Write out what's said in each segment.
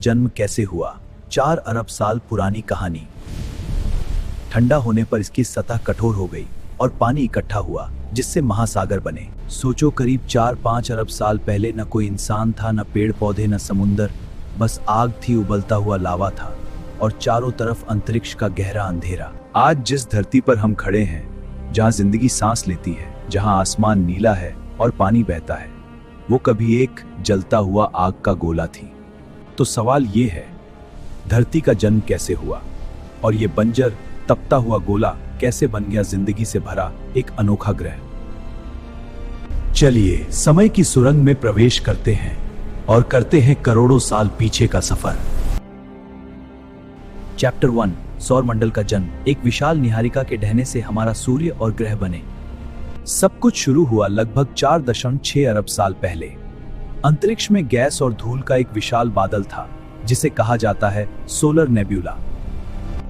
जन्म कैसे हुआ? 4 अरब साल पुरानी कहानी। ठंडा होने पर इसकी सतह कठोर हो गई और पानी इकट्ठा हुआ जिससे महासागर बने। सोचो, करीब 4-5 अरब साल पहले न कोई इंसान था, न पेड़ पौधे, न समुंदर, बस आग थी, उबलता हुआ लावा था और चारों तरफ अंतरिक्ष का गहरा अंधेरा। आज जिस धरती पर हम खड़े हैं, जहाँ जिंदगी सांस लेती है, जहाँ आसमान नीला है और पानी बहता है, वो कभी एक जलता हुआ आग का गोला थी। तो सवाल ये है, धरती का जन्म कैसे हुआ और ये बंजर तपता हुआ गोला कैसे बन गया जिंदगी से भरा एक अनोखा ग्रह? चलिए समय की सुरंग में प्रवेश करते हैं और करते हैं करोड़ों साल पीछे का सफर। चैप्टर 1, सौरमंडल का जन्म। एक विशाल निहारिका के ढहने से हमारा सूर्य और ग्रह बने। सब कुछ शुरू हुआ लगभग 4.6 अरब साल पहले। अंतरिक्ष में गैस और धूल का एक विशाल बादल था जिसे कहा जाता है सोलर नेब्यूला।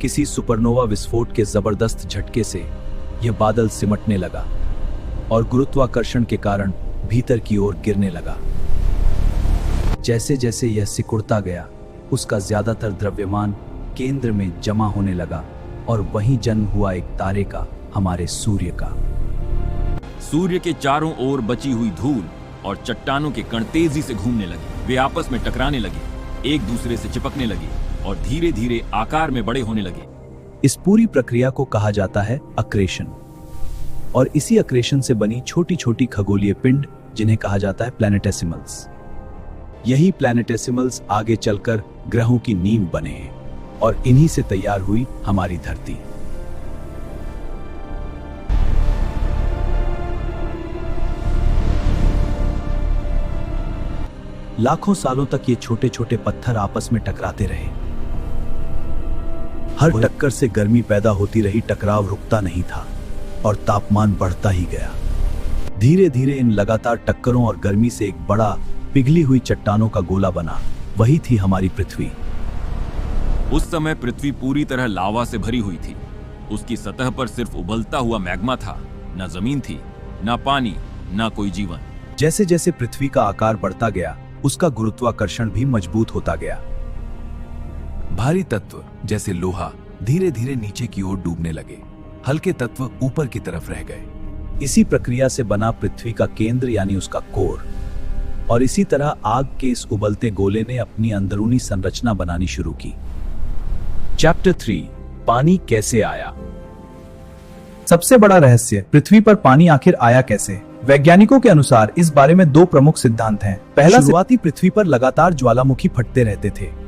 किसी सुपरनोवा विस्फोट के जबरदस्त झटके से यह बादल सिमटने लगा और गुरुत्वाकर्षण के कारण भीतर की ओर गिरने लगा। जैसे जैसे यह सिकुड़ता गया, उसका ज्यादातर द्रव्यमान केंद्र में जमा होने लगा और वहीं जन्म हुआ एक तारे का, हमारे सूर्य का। सूर्य के चारों ओर बची हुई धूल और चट्टानों के कण तेजी से घूमने लगे। वे आपस में टकराने लगे, एक दूसरे से चिपकने लगे और धीरे धीरे आकार में बड़े होने लगे। इस पूरी प्रक्रिया को कहा जाता है अक्रेशन, और इसी अक्रेशन से बनी छोटी छोटी खगोलीय पिंड जिन्हें कहा जाता है प्लैनेटेसिमल्स। यही प्लैनेटेसिमल्स आगे चलकर ग्रहों की नींव बने हैं और इन्हीं से तैयार हुई हमारी धरती। लाखों सालों तक ये छोटे छोटे पत्थर आपस में टकराते रहे। हर टक्कर से गर्मी पैदा होती रही, टकराव रुकता नहीं था और तापमान बढ़ता ही गया। धीरे धीरे इन लगातार टक्करों और गर्मी से एक बड़ा पिघली हुई चट्टानों का गोला बना। वही थी हमारी पृथ्वी। उस समय पृथ्वी पूरी तरह लावा से भरी हुई थी। उसकी सतह पर सिर्फ उबलता हुआ मैग्मा था। न जमीन थी, न पानी, न कोई जीवन। जैसे जैसे पृथ्वी का आकार बढ़ता गया, उसका गुरुत्वाकर्षण भी मजबूत होता गया। भारी तत्व जैसे लोहा धीरे धीरे नीचे की ओर डूबने लगे, हल्के तत्व ऊपर की तरफ रह गए। इसी प्रक्रिया से बना पृथ्वी का केंद्र, यानी उसका कोर। और इसी तरह आग के इस उबलते गोले ने अपनी अंदरूनी संरचना बनानी शुरू की। चैप्टर 3, पानी कैसे आया? सबसे बड़ा रहस्य, पृथ्वी पर पानी आखिर आया कैसे? वैज्ञानिकों के अनुसार इस बारे में 2 प्रमुख सिद्धांत हैं। पहला, शुरुआती पृथ्वी पर लगातार ज्वालामुखी फटते रहते थे।